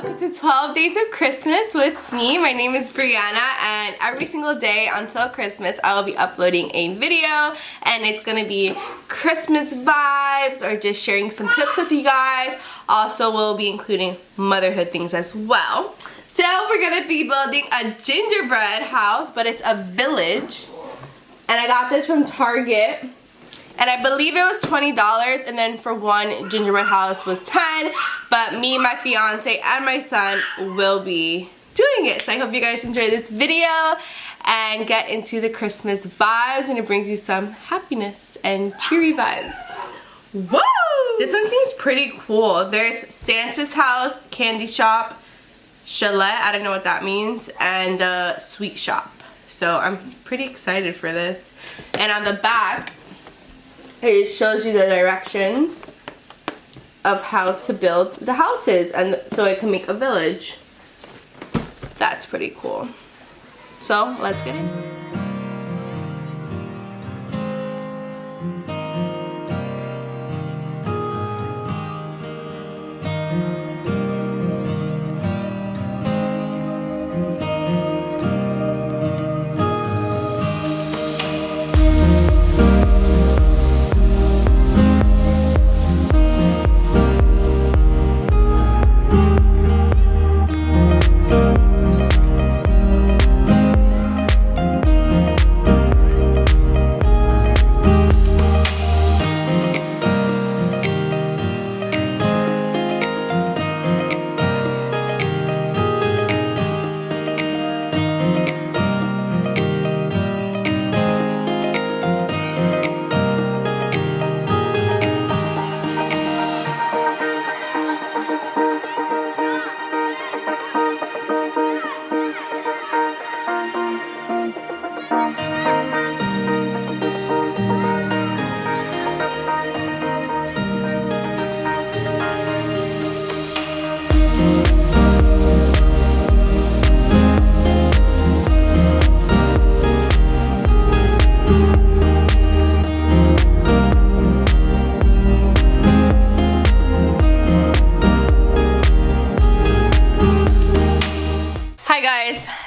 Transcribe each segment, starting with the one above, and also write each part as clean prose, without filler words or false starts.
welcome to 12 Days of Christmas with me. My name is Briana, and every single day until Christmas I will be uploading a video, and it's gonna be Christmas vibes or just sharing some tips with you guys. Also, we'll be including motherhood things as well. So we're gonna be building a gingerbread house, but it's a village, and I got this from Target. And I believe it was $20, and then for one gingerbread house was $10, but me, my fiance, and my son will be doing it. So I hope you guys enjoy this video and get into the Christmas vibes, and it brings you some happiness and cheery vibes. Woo! This one seems pretty cool. There's Santa's house, candy shop, chalet, I don't know what that means, and sweet shop. So I'm pretty excited for this. And on the back, it shows you the directions of how to build the houses, and so it can make a village. That's pretty cool. So let's get into it.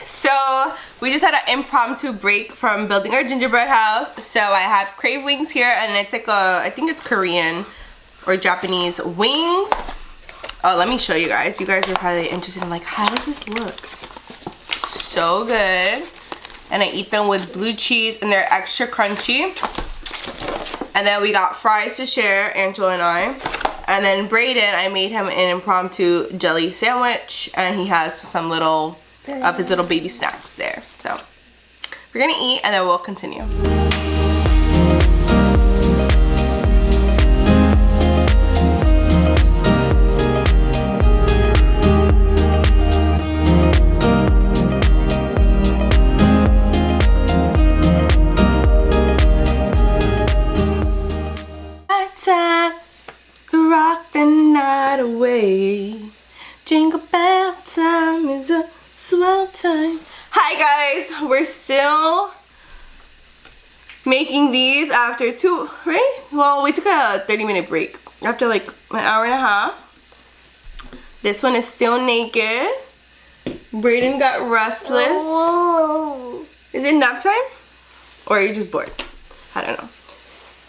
So we just had an impromptu break from building our gingerbread house. So I have crave wings here, and it's like I think it's Korean or Japanese wings. Oh, let me show you guys. You guys are probably interested in like, how does this look? So good. And I eat them with blue cheese, and they're extra crunchy. And then we got fries to share, Angela and I. And then Brayden, I made him an impromptu jelly sandwich, and he has some little of his little baby snacks there. So we're gonna eat, and then we'll continue. Time to rock the night away. Jingle bell time is a swell time. Hi guys, we're still making these after right? Well, we took a 30-minute break after like an hour and a half. This one is still naked. Brayden got restless. Oh. Is it nap time? Or are you just bored? I don't know.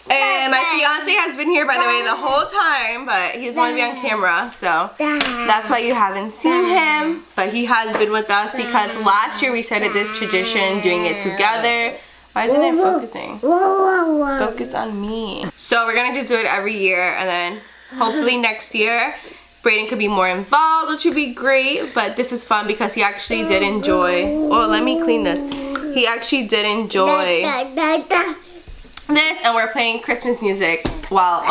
And my fiance has been here, by the way, the whole time, but he doesn't want to be on camera, so that's why you haven't seen him. But he has been with us because last year we started this tradition, doing it together. Why isn't it focusing? Focus on me. So we're gonna just do it every year, and then hopefully next year Brayden could be more involved, which would be great. But this was fun because he actually did enjoy. Oh, let me clean this. He actually did enjoy this, and we're playing Christmas music while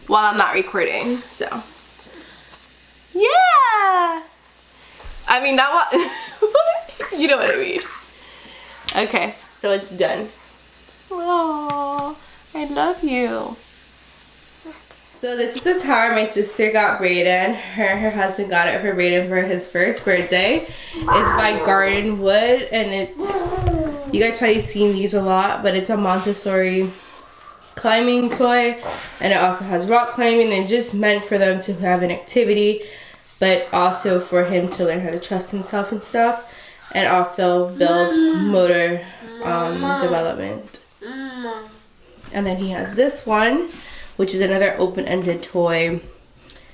I'm not recording. So yeah, I mean, not what you know what I mean. Okay, so it's done. Oh, I love you. So this is the tower my sister got Brayden. Her husband got it for Brayden for his first birthday. It's by Garden Wood, and it's, you guys probably seen these a lot, but it's a Montessori climbing toy, and it also has rock climbing, and just meant for them to have an activity but also for him to learn how to trust himself and stuff, and also build motor development. And then he has this one, which is another open-ended toy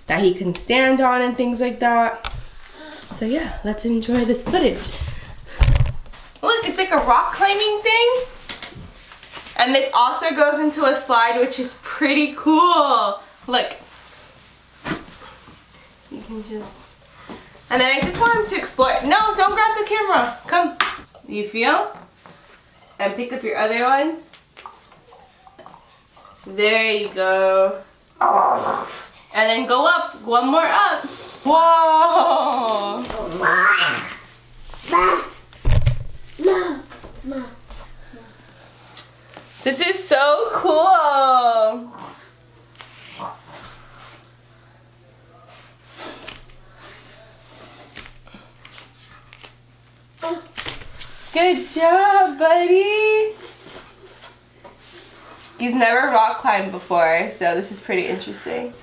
that he can stand on and things like that. So yeah, let's enjoy this footage. Look, it's like a rock climbing thing. And this also goes into a slide, which is pretty cool. Look. You can just... And then I just want him to explore. No, don't grab the camera. Come. You feel? And pick up your other one. There you go. And then go up. One more up. Whoa. This is so cool. Good job, buddy. He's never rock climbed before, so this is pretty interesting.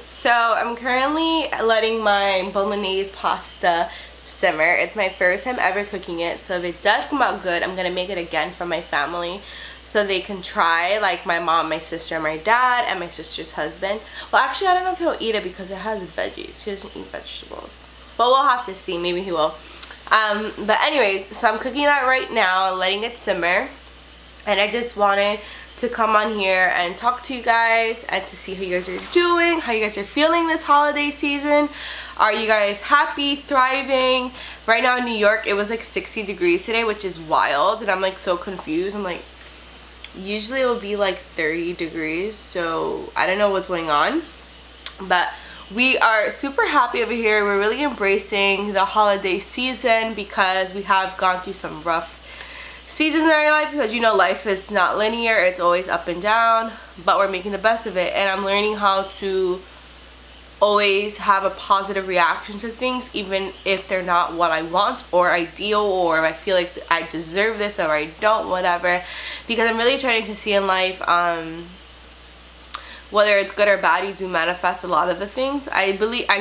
So I'm currently letting my bolognese pasta simmer. It's my first time ever cooking it, so if it does come out good, I'm gonna make it again for my family so they can try, like my mom, my sister, my dad, and my sister's husband. Well, actually, I don't know if he'll eat it because it has veggies. He doesn't eat vegetables, but we'll have to see. Maybe he will. But anyways, so I'm cooking that right now, letting it simmer, and I just wanted to come on here and talk to you guys and to see how you guys are doing, how you guys are feeling this holiday season. Are you guys happy, thriving? Right now in New York, it was like 60 degrees today, which is wild, and I'm like so confused. I'm like, usually it will be like 30 degrees, so I don't know what's going on. But we are super happy over here. We're really embracing the holiday season because we have gone through some rough seasons in our life, because you know life is not linear, it's always up and down, but we're making the best of it. And I'm learning how to always have a positive reaction to things, even if they're not what I want or ideal, or if I feel like I deserve this or I don't, whatever, because I'm really trying to see in life whether it's good or bad, you do manifest a lot of the things. I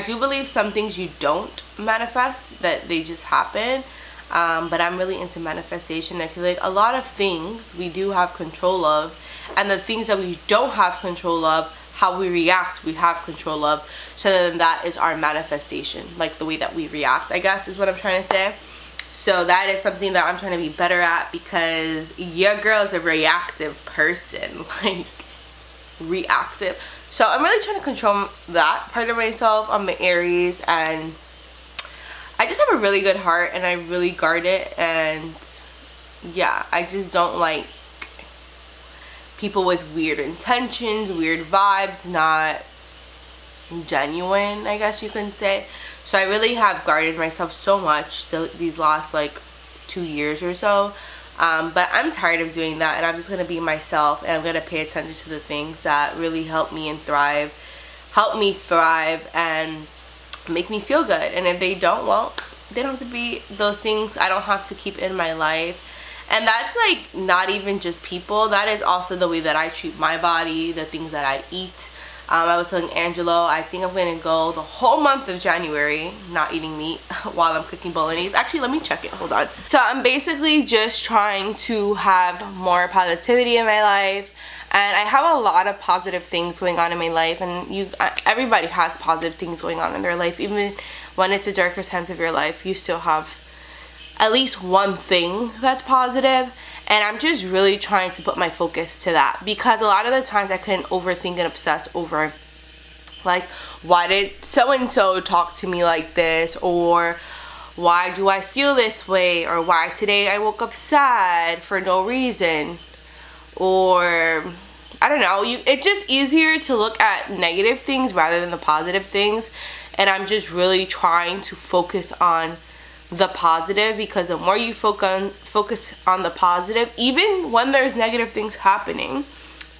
do believe some things you don't manifest, that they just happen. But I'm really into manifestation. I feel like a lot of things we do have control of, and the things that we don't have control of, how we react, we have control of. So then that is our manifestation, like the way that we react, I guess is what I'm trying to say. So that is something that I'm trying to be better at, because your girl is a reactive person, like reactive. So I'm really trying to control that part of myself. I'm an Aries, and I just have a really good heart, and I really guard it. And yeah, I just don't like people with weird intentions, weird vibes, not genuine, I guess you can say. So I really have guarded myself so much these last like 2 years or so. But I'm tired of doing that, and I'm just gonna be myself, and I'm gonna pay attention to the things that really help me thrive and make me feel good. And if they don't, well, they don't have to be those things. I don't have to keep in my life. And that's like not even just people, that is also the way that I treat my body, the things that I eat. I was telling Angelo, I think I'm gonna go the whole month of January not eating meat while I'm cooking bolognese. Actually, let me check it, hold on. So I'm basically just trying to have more positivity in my life. And I have a lot of positive things going on in my life, and everybody has positive things going on in their life. Even when it's the darker times of your life, you still have at least one thing that's positive. And I'm just really trying to put my focus to that, because a lot of the times I can overthink and obsess over, like, why did so-and-so talk to me like this, or why do I feel this way, or why today I woke up sad for no reason, or I don't know. It's just easier to look at negative things rather than the positive things. And I'm just really trying to focus on the positive, because the more you focus on the positive, even when there's negative things happening,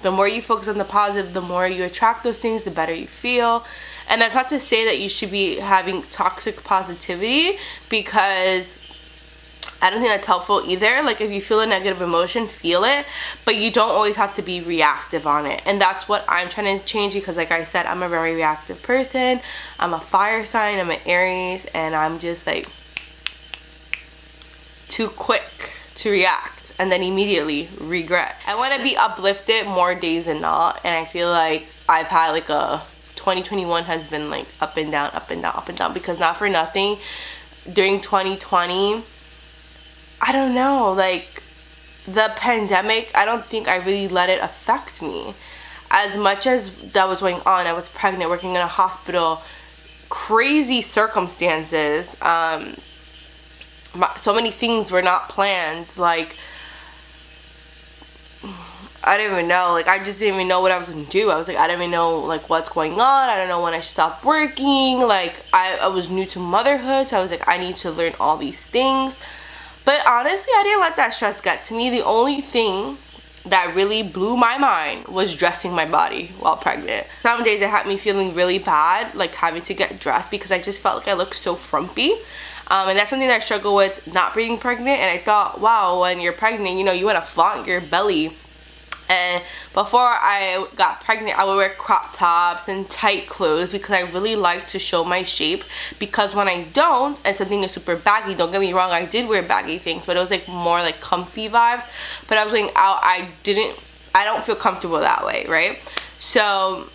the more you focus on the positive, the more you attract those things, the better you feel. And that's not to say that you should be having toxic positivity, because I don't think that's helpful either. Like, if you feel a negative emotion, feel it, but you don't always have to be reactive on it. And that's what I'm trying to change, because like I said, I'm a very reactive person. I'm a fire sign, I'm an Aries, and I'm just like too quick to react and then immediately regret. I want to be uplifted more days than not, and I feel like I've had like a 2021 has been like up and down, up and down, up and down, because not for nothing, during 2020, I don't know, like the pandemic, I don't think I really let it affect me as much as that was going on. I was pregnant, working in a hospital, crazy circumstances, so many things were not planned. Like, I didn't even know, like I just didn't even know what I was gonna do. I was like, I didn't even know like what's going on. I don't know when I should stop working. Like I was new to motherhood, so I was like, I need to learn all these things. But honestly, I didn't let that stress get to me. The only thing that really blew my mind was dressing my body while pregnant. Some days it had me feeling really bad, like having to get dressed, because I just felt like I looked so frumpy. And that's something that I struggle with not being pregnant. And I thought, wow, when you're pregnant, you know, you want to flaunt your belly. And before I got pregnant, I would wear crop tops and tight clothes because I really like to show my shape. Because when I don't, and something is super baggy, don't get me wrong, I did wear baggy things, but it was like more like comfy vibes. But I was going out, I don't feel comfortable that way, right? So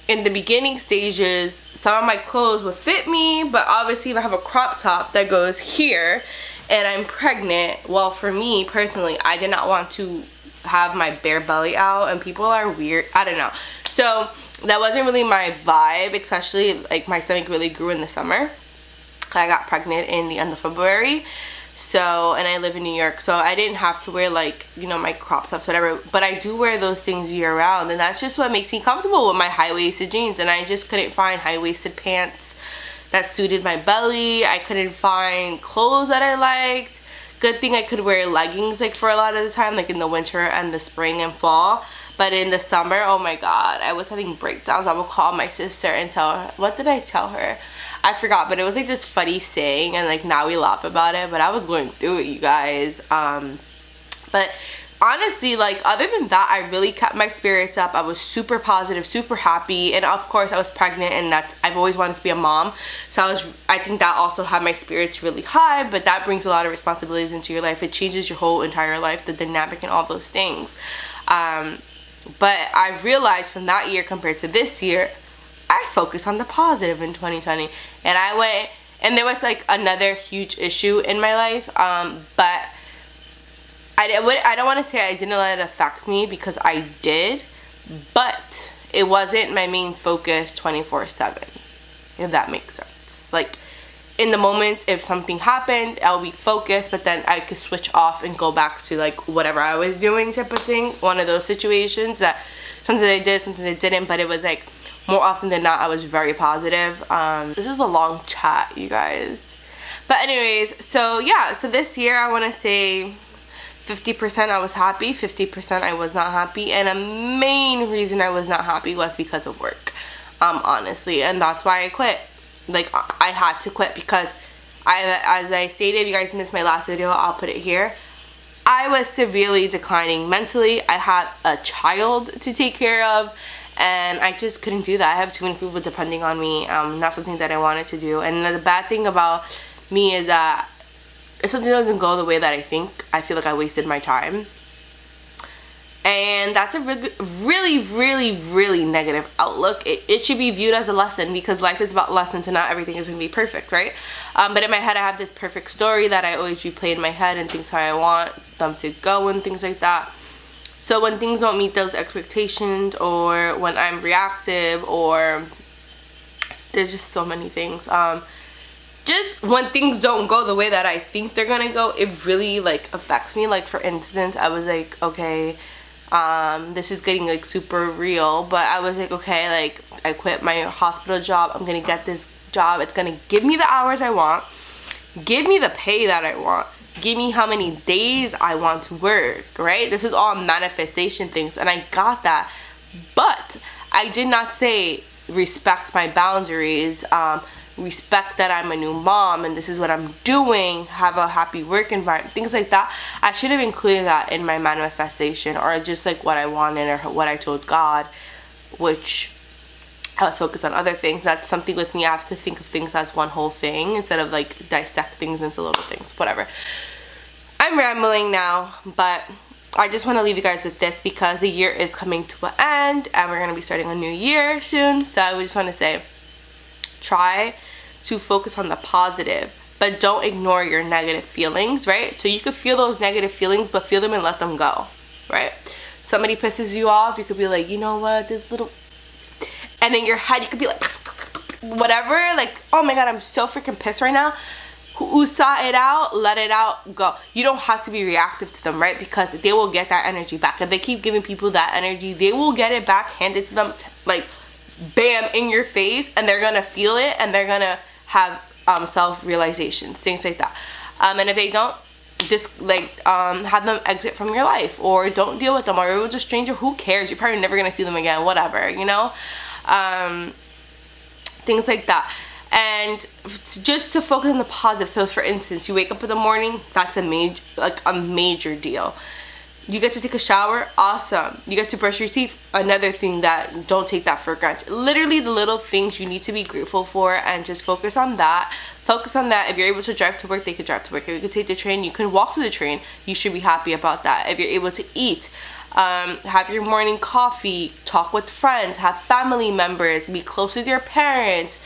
in the beginning stages, some of my clothes would fit me, but obviously if I have a crop top that goes here and I'm pregnant, well, for me personally, I did not want to have my bare belly out, and people are weird, I don't know. So that wasn't really my vibe, especially like my stomach really grew in the summer. I got pregnant in the end of February, so, and I live in New York, so I didn't have to wear like, you know, my crop tops, whatever, but I do wear those things year round, and that's just what makes me comfortable with my high-waisted jeans. And I just couldn't find high-waisted pants that suited my belly. I couldn't find clothes that I liked. Good thing I could wear leggings like for a lot of the time, like in the winter and the spring and fall. But in the summer, oh my god, I was having breakdowns. I would call my sister and tell her, what did I tell her? I forgot, but it was like this funny saying, and like now we laugh about it, but I was going through it, you guys. But honestly, like other than that, I really kept my spirits up. I was super positive, super happy, and of course I was pregnant, and I've always wanted to be a mom, so I think that also had my spirits really high. But that brings a lot of responsibilities into your life. It changes your whole entire life, the dynamic and all those things. But I realized from that year compared to this year, I focused on the positive in 2020, and I went, and there was like another huge issue in my life, but I don't want to say I didn't let it affect me, because I did, but it wasn't my main focus 24/7, if that makes sense. Like in the moment, if something happened, I'll be focused, but then I could switch off and go back to like whatever I was doing type of thing. One of those situations that something I did, something I didn't, but it was like more often than not I was very positive. This is a long chat, you guys. But anyways, so yeah, so this year I want to say 50% I was happy, 50% I was not happy, and a main reason I was not happy was because of work, honestly, and that's why I quit. Like I had to quit because as I stated, if you guys missed my last video, I'll put it here. I was severely declining mentally. I had a child to take care of, and I just couldn't do that. I have too many people depending on me. Not something that I wanted to do. And the bad thing about me is that if something doesn't go the way that I think, I feel like I wasted my time. And that's a really negative outlook. It should be viewed as a lesson, because life is about lessons and not everything is going to be perfect, right? But in my head I have this perfect story that I always replay in my head, and things how I want them to go and things like that. So when things don't meet those expectations, or when I'm reactive, or there's just so many things, just when things don't go the way that I think they're gonna go, it really like affects me. Like for instance, I was like, okay, this is getting like super real, but I was like, okay, like I quit my hospital job, I'm gonna get this job, it's gonna give me the hours I want, give me the pay that I want, give me how many days I want to work, right? This is all manifestation things, and I got that. But I did not say respects my boundaries, respect that I'm a new mom and this is what I'm doing, have a happy work environment, things like that. I should have included that in my manifestation, or just like what I wanted or what I told God, which I was focused on other things. That's something with me. I have to think of things as one whole thing instead of like dissect things into little things, whatever. I'm rambling now, but I just want to leave you guys with this because the year is coming to an end and we're going to be starting a new year soon. So I just want to say, try to focus on the positive, but don't ignore your negative feelings, right? So you could feel those negative feelings, but feel them and let them go, right? Somebody pisses you off, you could be like, you know what, this little... And in your head, you could be like, whatever, like, oh my God, I'm so freaking pissed right now. Who saw it out, let it out, go. You don't have to be reactive to them, right? Because they will get that energy back. If they keep giving people that energy, they will get it back handed to them, like, bam, in your face, and they're gonna feel it, and they're gonna have self-realizations, things like that. And if they don't, just like have them exit from your life, or don't deal with them, or if it was a stranger, who cares? You're probably never gonna see them again, whatever, you know? Things like that. And just to focus on the positive. So for instance, you wake up in the morning, that's a major deal. You get to take a shower, awesome. You get to brush your teeth, another thing that, don't take that for granted. Literally the little things you need to be grateful for, and just focus on that. Focus on that. If you're able to drive to work, they could drive to work. If you could take the train, you can walk to the train. You should be happy about that. If you're able to eat, have your morning coffee, talk with friends, have family members, be close with your parents,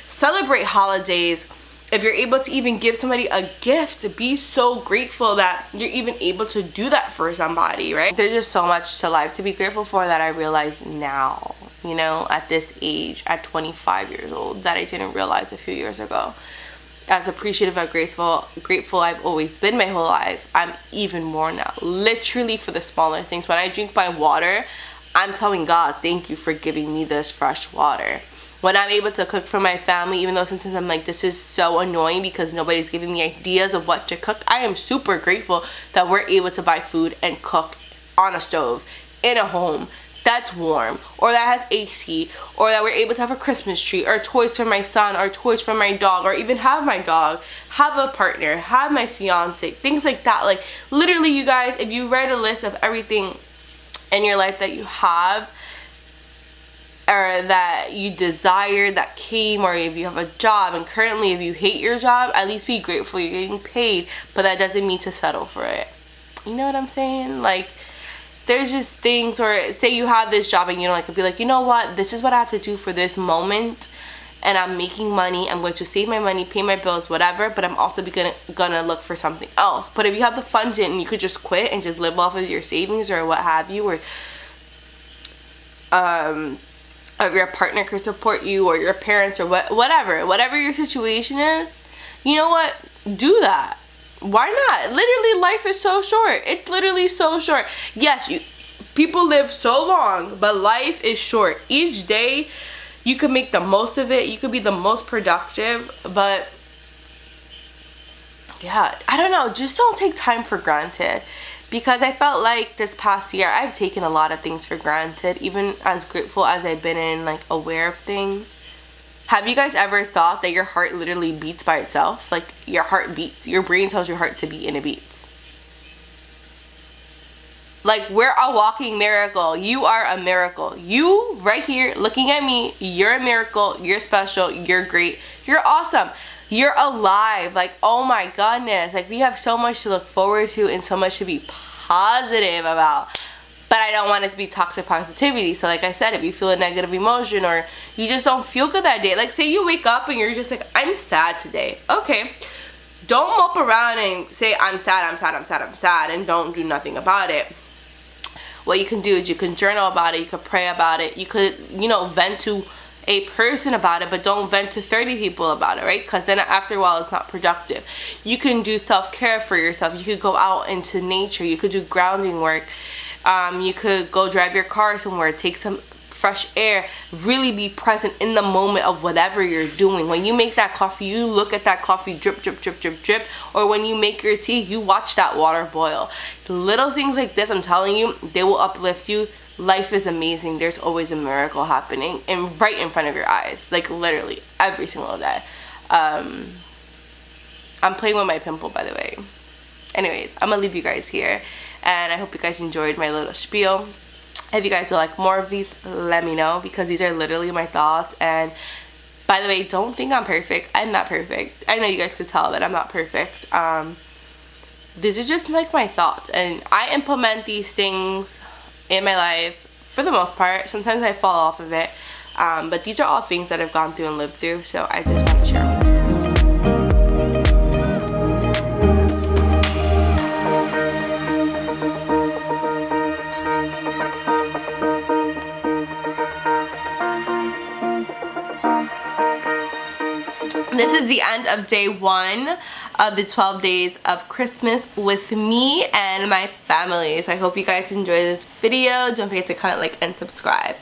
celebrate holidays. If you're able to even give somebody a gift, be so grateful that you're even able to do that for somebody, right? There's just so much to life to be grateful for that I realize now, you know, at this age, at 25 years old, that I didn't realize a few years ago. As appreciative and grateful I've always been my whole life, I'm even more now. Literally for the smallest things. When I drink my water, I'm telling God, thank you for giving me this fresh water. When I'm able to cook for my family, even though sometimes I'm like, this is so annoying because nobody's giving me ideas of what to cook, I am super grateful that we're able to buy food and cook on a stove, in a home that's warm, or that has AC, or that we're able to have a Christmas tree, or toys for my son, or toys for my dog, or even have my dog, have a partner, have my fiance, things like that. Like, literally, you guys, if you write a list of everything in your life that you have, or that you desire, that came, or if you have a job, and currently if you hate your job, at least be grateful you're getting paid, but that doesn't mean to settle for it. You know what I'm saying? Like, there's just things, or say you have this job and you don't like it, be like, you know what, this is what I have to do for this moment, and I'm making money, I'm going to save my money, pay my bills, whatever, but I'm also gonna look for something else. But if you have the funds in, you could just quit and just live off of your savings or what have you, or if your partner could support you, or your parents, or whatever your situation is, you know what, do that. Why not? Literally, life is so short. It's literally so short. Yes, people live so long, but life is short. Each day, you can make the most of it. You could be the most productive, but yeah, I don't know. Just don't take time for granted. Because I felt like this past year, I've taken a lot of things for granted, even as grateful as I've been and like aware of things. Have you guys ever thought that your heart literally beats by itself? Like, your heart beats. Your brain tells your heart to beat and it beats. Like, we're a walking miracle. You are a miracle. You, right here, looking at me, you're a miracle. You're special. You're great. You're awesome. You're alive. Like, oh my goodness. Like, we have so much to look forward to and so much to be positive about. But I don't want it to be toxic positivity. So like I said, if you feel a negative emotion, or you just don't feel good that day, like say you wake up and you're just like, I'm sad today. Okay. Don't mope around and say, I'm sad, and don't do nothing about it. What you can do is you can journal about it, you could pray about it, you could, you know, vent to a person about it, but don't vent to 30 people about it, right? Because then after a while it's not productive. You can do self-care for yourself. You could go out into nature. You could do grounding work. You could go drive your car somewhere, take some fresh air, really be present in the moment of whatever you're doing. When you make that coffee, you look at that coffee drip, drip, drip, drip, drip. Or when you make your tea, you watch that water boil. Little things like this, I'm telling you, they will uplift you. Life is amazing. There's always a miracle happening and right in front of your eyes, like literally every single day. I'm playing with my pimple, by the way. Anyways, I'm gonna leave you guys here, and I hope you guys enjoyed my little spiel. If you guys would like more of these, let me know, because these are literally my thoughts. And by the way, don't think I'm perfect. I'm not perfect. I know you guys could tell that I'm not perfect. These are just like my thoughts, and I implement these things in my life for the most part. Sometimes I fall off of it, but these are all things that I've gone through and lived through, so I just want to share with you. This is the end of day 1 of the 12 days of Christmas with me and my family. So I hope you guys enjoy this video. Don't forget to comment, like, and subscribe.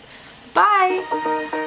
Bye!